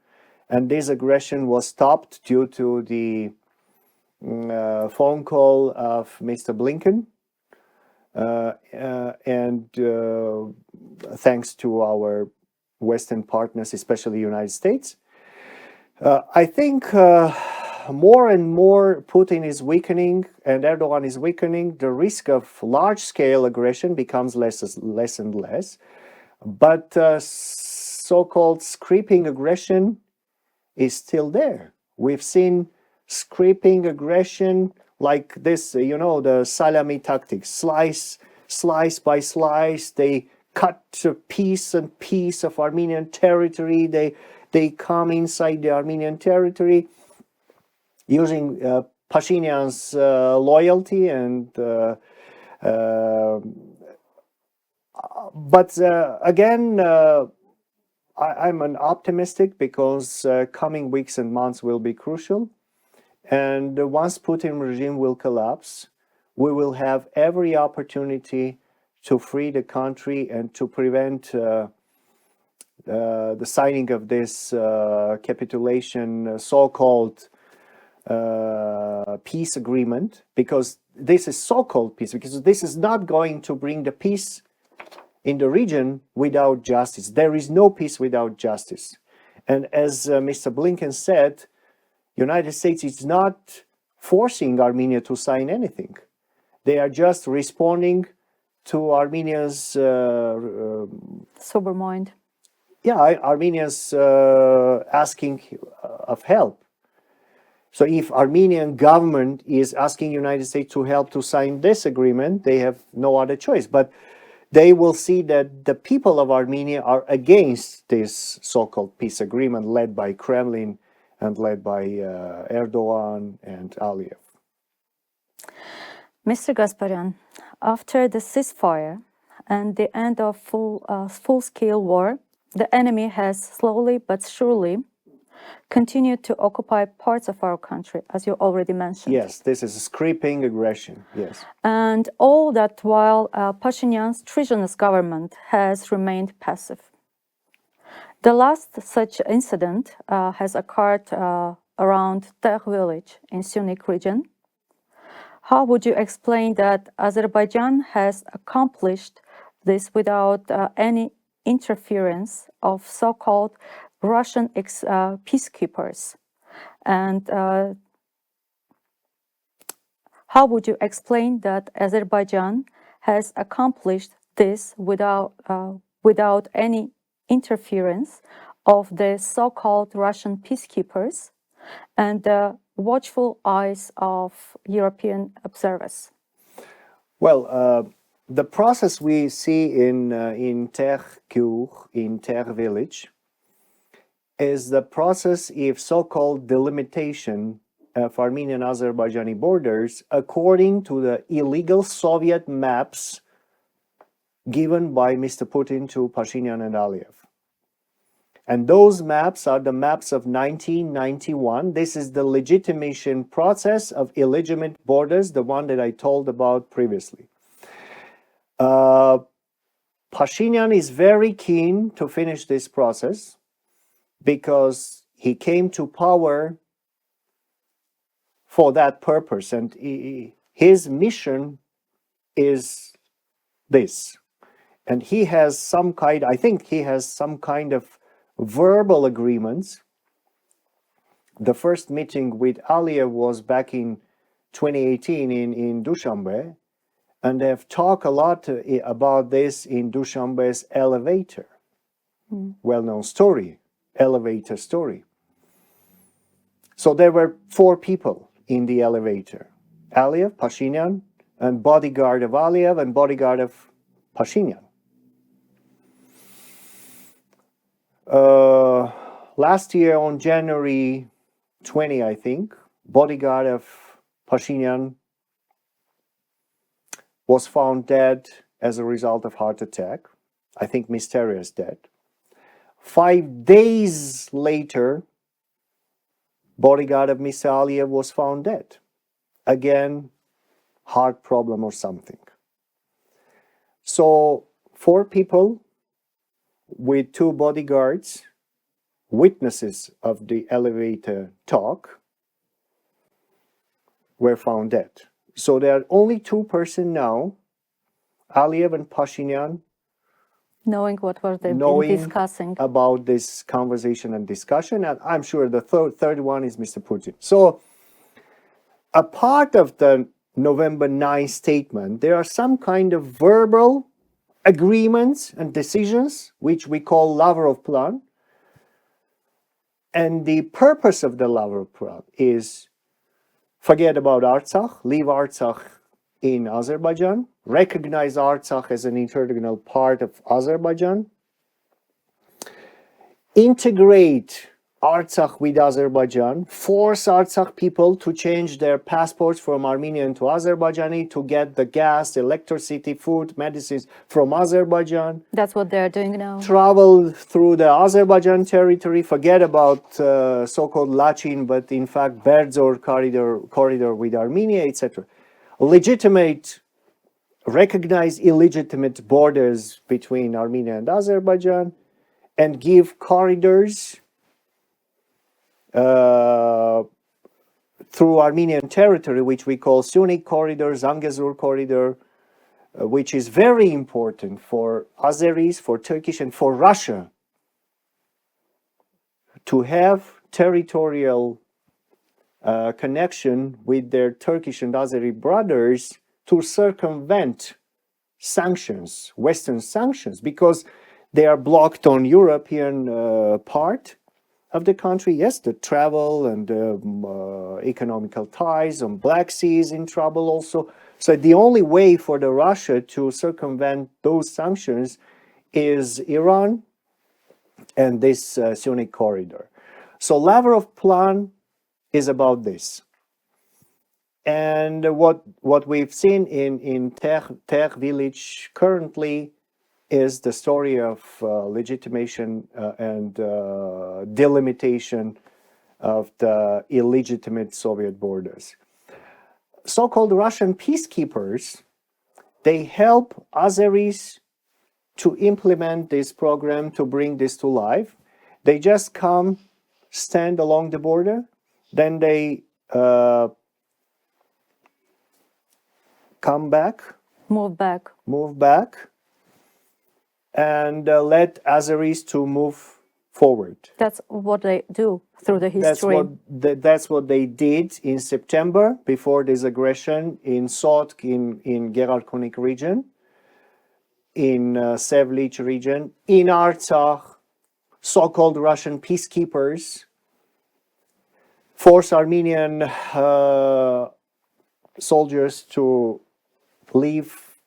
and this aggression was stopped due to the phone call of Mr. Blinken, and thanks to our Western partners, especially the United States. I think more and more Putin is weakening and Erdogan is weakening. The risk of large-scale aggression becomes less and less. But so-called creeping aggression is still there. We've seen creeping aggression like this, the salami tactics, slice by slice. They cut a piece and piece of Armenian territory. They come inside the Armenian territory using Pashinyan's loyalty and but again, I'm an optimistic because coming weeks and months will be crucial. And once Putin regime will collapse, we will have every opportunity to free the country and to prevent the signing of this capitulation, so-called peace agreement, because this is so-called peace, because this is not going to bring the peace in the region without justice. There is no peace without justice. And as Mr. Blinken said, United States is not forcing Armenia to sign anything. They are just responding to Armenia's Sober mind. Armenia's asking of help. So if Armenian government is asking United States to help to sign this agreement, they have no other choice. But they will see that the people of Armenia are against this so-called peace agreement led by Kremlin and led by Erdogan and Aliyev. Mr. Gasparyan, after the ceasefire and the end of full-scale war, the enemy has slowly but surely continued to occupy parts of our country, as you already mentioned. Yes, this is a creeping aggression, yes. And all that while Pashinyan's treasonous government has remained passive. The last such incident has occurred around Tagh village in Syunik region. How would you explain that Azerbaijan has accomplished this without any interference of so-called Russian peacekeepers? And how would you explain that Azerbaijan has accomplished this without any interference of the so-called Russian peacekeepers and the watchful eyes of European observers? Well, the process we see in Tagh village, is the process of so-called delimitation of Armenian-Azerbaijani borders according to the illegal Soviet maps given by Mr. Putin to Pashinyan and Aliyev. And those maps are the maps of 1991. This is the legitimation process of illegitimate borders, the one that I told about previously. Pashinyan is very keen to finish this process because he came to power for that purpose, and his mission is this. And he has some kind, I think he has some kind of verbal agreements. The first meeting with Aliyev was back in 2018 in Dushanbe, and they've talked a lot about this in Dushanbe's elevator. Well-known story, elevator story. So there were 4 people in the elevator: Aliyev, Pashinyan, and bodyguard of Aliyev and bodyguard of Pashinyan. Last year on January 20, I think, bodyguard of Pashinyan was found dead as a result of heart attack. I think mysterious death. 5 days later, bodyguard of Mr. Aliyev was found dead. Again, heart problem or something. So 4 people with 2 bodyguards, witnesses of the elevator talk, were found dead. So there are only 2 persons now, Aliyev and Pashinyan, knowing what were they been discussing about this conversation and discussion, and I'm sure the third one is Mr. Putin. So a part of the November 9 statement, there are some kind of verbal agreements and decisions, which we call Lavrov Plan. And the purpose of the Lavrov Plan is forget about Artsakh, leave Artsakh in Azerbaijan, recognize Artsakh as an integral part of Azerbaijan, integrate Artsakh with Azerbaijan, force Artsakh people to change their passports from Armenian to Azerbaijani to get the gas, electricity, food, medicines from Azerbaijan. That's what they're doing now. Travel through the Azerbaijan territory, forget about so-called Lachin, but in fact Berdzor corridor with Armenia, etc. Legitimate, recognize illegitimate borders between Armenia and Azerbaijan, and give corridors through Armenian territory, which we call Sunik corridor, Zangezur corridor, which is very important for Azeris, for Turkish, and for Russia to have territorial connection with their Turkish and Azeri brothers to circumvent sanctions, Western sanctions, because they are blocked on European part of the country. Yes, the travel and economical ties on Black Sea is in trouble also. So the only way for the Russia to circumvent those sanctions is Iran and this Sunik corridor. So Lavrov plan is about this. And what we've seen in Ter village currently is the story of legitimation and delimitation of the illegitimate Soviet borders. So-called Russian peacekeepers, they help Azeris to implement this program, to bring this to life. They just come, stand along the border, then they come back, Move back. and let Azeris to move forward. That's what they do through the history. That's what they did in September before this aggression in Sotk, in Gerarkonik region, in Sevlich region, in Artsakh. So-called Russian peacekeepers force Armenian soldiers to leave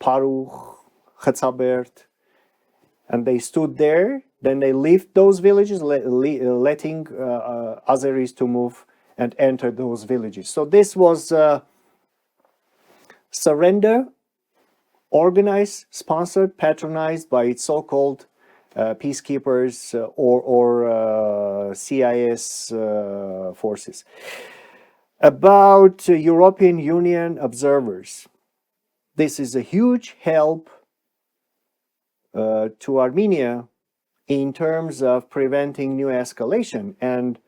Parukh, Khatsabert, and they stood there. Then they left those villages, letting Azeris to move and enter those villages. So this was surrender, organized, sponsored, patronized by its so-called peacekeepers or CIS forces. About European Union observers, this is a huge help to Armenia in terms of preventing new escalation. And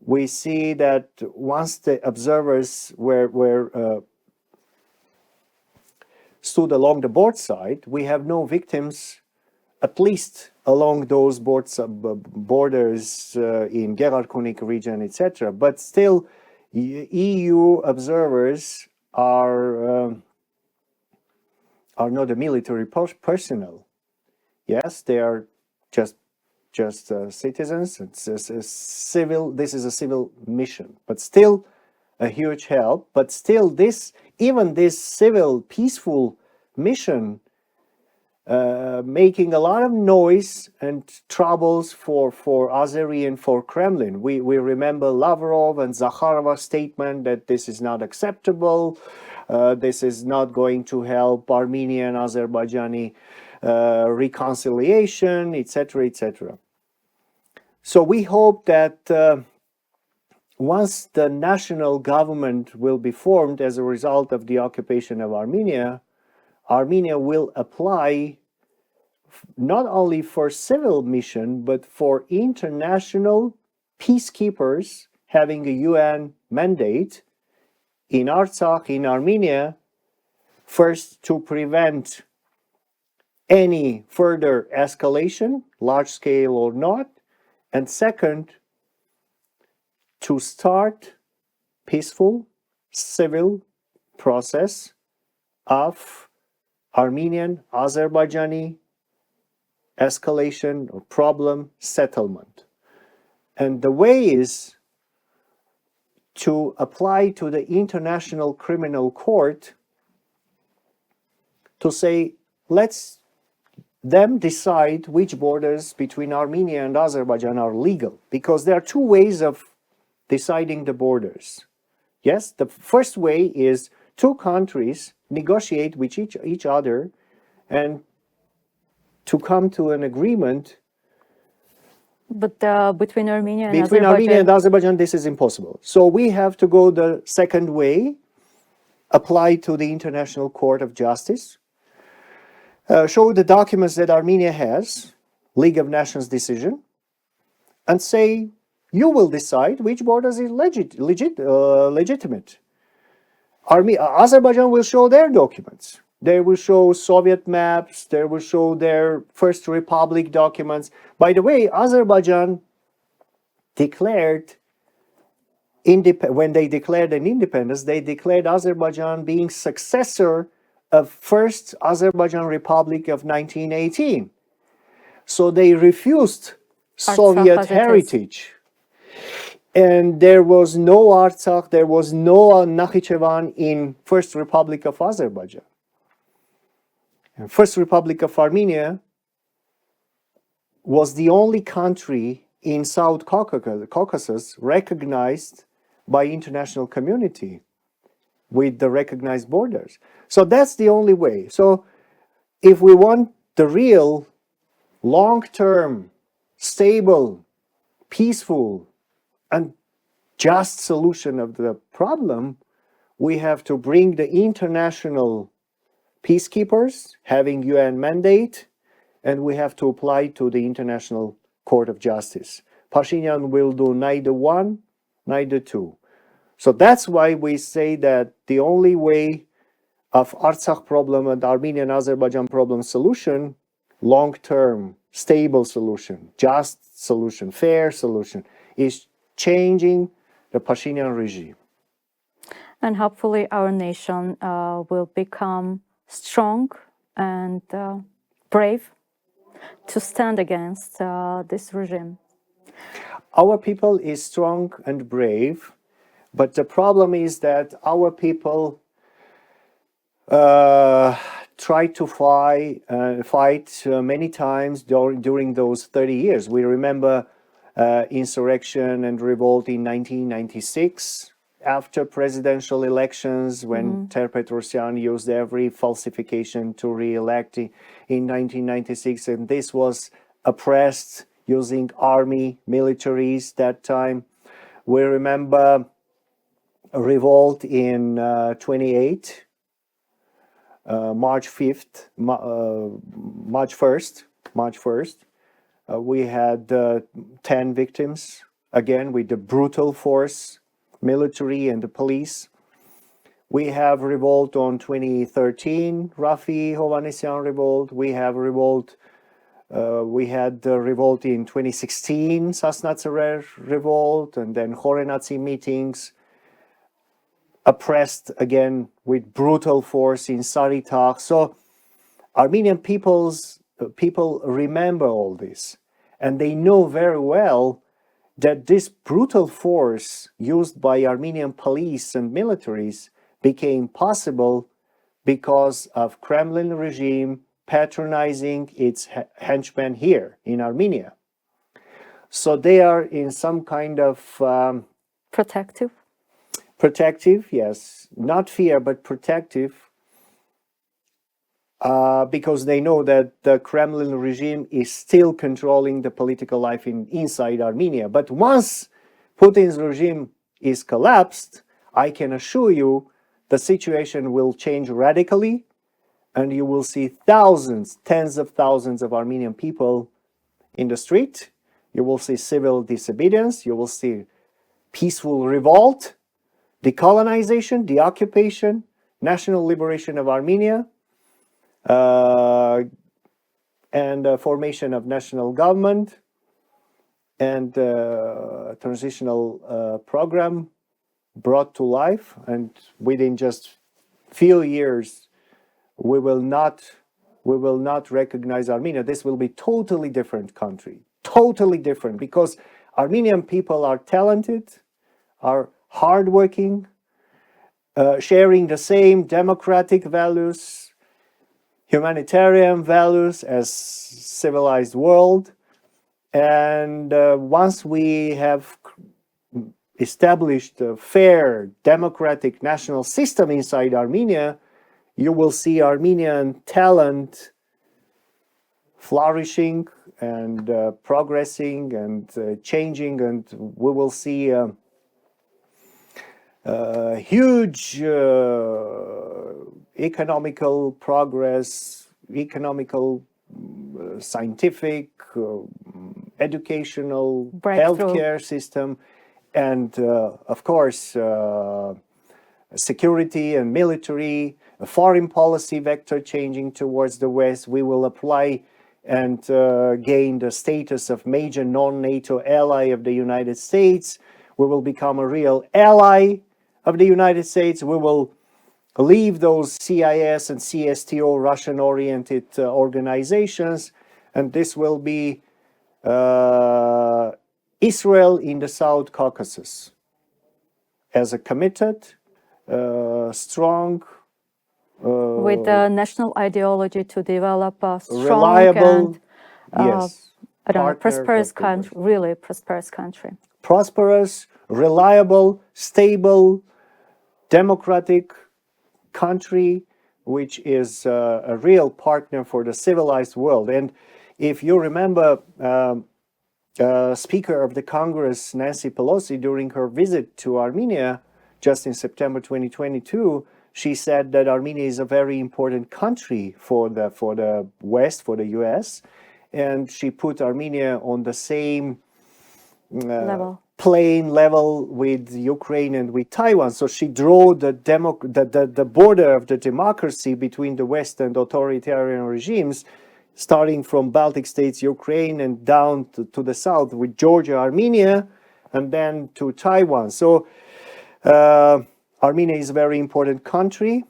we see that once the observers were stood along the board side, we have no victims, at least along those borders in Gerarkonik region, etc. But still, EU observers are not a military personnel. Yes, they are just citizens. It's a civil. This is a civil mission, but still a huge help. But still, even this civil, peaceful mission, making a lot of noise and troubles for Azeri and for Kremlin. We remember Lavrov and Zakharova's statement that this is not acceptable. This is not going to help Armenian Azerbaijani reconciliation, etc., etc. So we hope that once the national government will be formed as a result of the occupation of Armenia, Armenia will apply not only for civil mission, but for international peacekeepers having a UN mandate in Artsakh, in Armenia, first to prevent any further escalation, large scale or not, and second, to start peaceful civil process of Armenian, Azerbaijani escalation or problem settlement. And the way is to apply to the International Criminal Court to say, let's them decide which borders between Armenia and Azerbaijan are legal, because there are two ways of deciding the borders. Yes, the first way is two countries negotiate with each other and to come to an agreement. But between Armenia and Between Azerbaijan, Armenia and Azerbaijan, this is impossible. So we have to go the second way, apply to the International Court of Justice, show the documents that Armenia has, League of Nations decision, and say, you will decide which borders is legitimate. Azerbaijan will show their documents. They will show Soviet maps, they will show their First Republic documents. By the way, Azerbaijan declared, when they declared an independence, they declared Azerbaijan being successor of First Azerbaijan Republic of 1918. So they refused Soviet heritage. And there was no Artsakh, there was no Nakhichevan in First Republic of Azerbaijan. And First Republic of Armenia was the only country in South Caucasus recognized by international community with the recognized borders. So that's the only way. So if we want the real long-term, stable, peaceful, and just solution of the problem, we have to bring the international peacekeepers having UN mandate, and we have to apply to the International Court of Justice. Pashinyan will do neither one, neither two. So that's why we say that the only way of Artsakh problem and Armenian-Azerbaijan problem solution, long-term, stable solution, just solution, fair solution, is changing the Pashinyan regime. and hopefully our nation will become strong and brave to stand against this regime. Our people is strong and brave, but the problem is that our people tried to fight many times during those 30 years. We remember insurrection and revolt in 1996, after presidential elections, when Ter-Petrosyan used every falsification to re-elect in 1996, and this was oppressed using army, militaries that time. We remember a revolt in 28, March 5th, March 1st. We had 10 victims, again with the brutal force, military and the police. We have revolt on 2013, Rafi Hovhannisyan revolt. We have revolt. We had the revolt in 2016, Sasna Tsrer revolt, and then Khorenazi meetings, oppressed again with brutal force in Saritagh. So Armenian people remember all this, and they know very well that this brutal force used by Armenian police and militaries became possible because of Kremlin regime patronizing its henchmen here in Armenia. So they are in some kind of protective, yes, not fear, but protective, because they know that the Kremlin regime is still controlling the political life inside Armenia. But once Putin's regime is collapsed, I can assure you the situation will change radically, and you will see thousands, tens of thousands of Armenian people in the street. You will see civil disobedience. You will see peaceful revolt, decolonization, deoccupation, national liberation of Armenia, and formation of national government and transitional program brought to life. And within just few years, we will not recognize Armenia. This will be totally different country, totally different, because Armenian people are talented, are hardworking, sharing the same democratic values, humanitarian values as civilized world. And once we have established a fair democratic national system inside Armenia, you will see Armenian talent flourishing and progressing and changing, and we will see huge economical progress, economical, scientific, educational, healthcare system, and of course security and military, a foreign policy vector changing towards the West. We will apply and gain the status of major non-NATO ally of the United States. We will become a real ally of the United States. We will leave those CIS and CSTO Russian-oriented organizations, and this will be Israel in the South Caucasus as a committed, strong, with a national ideology to develop a strong reliable, and yes, I don't know, partner prosperous that country, really prosperous country. prosperous, reliable, stable, democratic country, which is a real partner for the civilized world. And if you remember, Speaker of the Congress, Nancy Pelosi, during her visit to Armenia just in September 2022, she said that Armenia is a very important country for the West, for the US, and she put Armenia on the same plane level with Ukraine and with Taiwan. So she drew the border of the democracy between the West and authoritarian regimes, starting from Baltic states, Ukraine, and down to the south with Georgia, Armenia, and then to Taiwan. So Armenia is a very important country.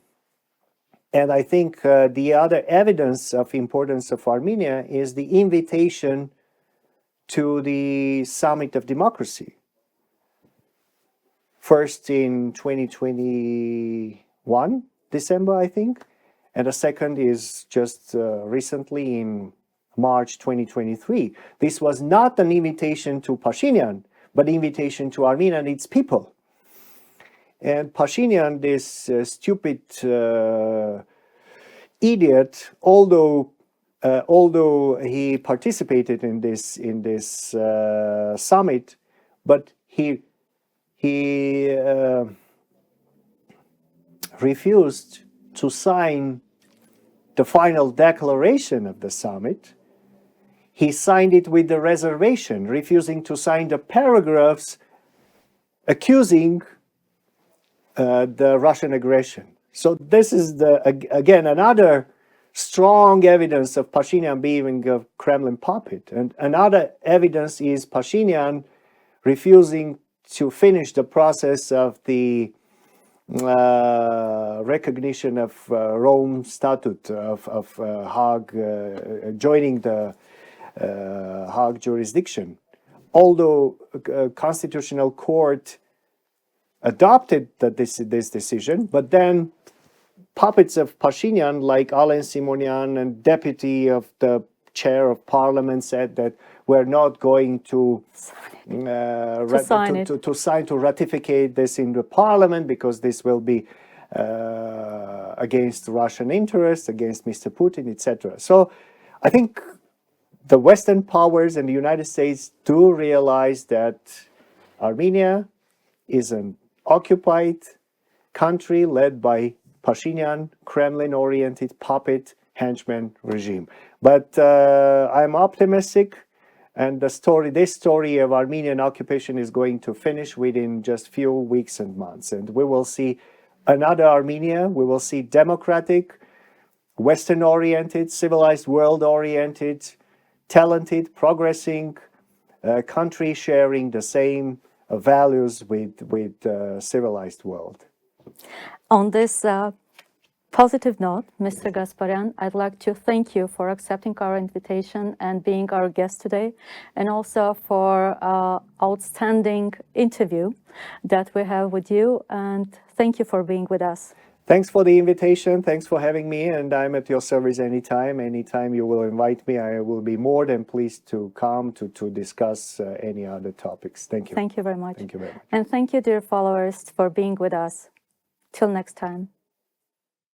And I think the other evidence of importance of Armenia is the invitation to the Summit of Democracy. First in 2021, December, I think. And the second is just recently in March 2023. This was not an invitation to Pashinyan, but invitation to Armenia and its people. And Pashinyan, this stupid idiot, although he participated in this summit, but he refused to sign the final declaration of the summit. He signed it with the reservation, refusing to sign the paragraphs accusing the Russian aggression. So this is again another strong evidence of Pashinyan being a Kremlin puppet. And another evidence is Pashinyan refusing to finish the process of the recognition of Rome Statute of Hague, joining the Hague jurisdiction. Although Constitutional Court adopted this decision, but then puppets of Pashinyan like Alen Simonian and deputy of the chair of parliament said that we're not going to ratify this in the parliament because this will be against Russian interests, against Mr. Putin, etc. So I think the Western powers and the United States do realize that Armenia is an occupied country led by Pashinyan, Kremlin-oriented puppet henchman regime. But I'm optimistic, and this story of Armenian occupation is going to finish within just few weeks and months. And we will see another Armenia. We will see democratic, Western-oriented, civilized world-oriented, talented, progressing country sharing the same values with civilized world. On this positive note, Mr. Gasparian, I'd like to thank you for accepting our invitation and being our guest today, and also for outstanding interview that we have with you. And thank you for being with us. Thanks for the invitation. Thanks for having me. And I'm at your service anytime. Anytime you will invite me, I will be more than pleased to come to discuss any other topics. Thank you. Thank you very much. Thank you very much. And thank you, dear followers, for being with us. Till next time.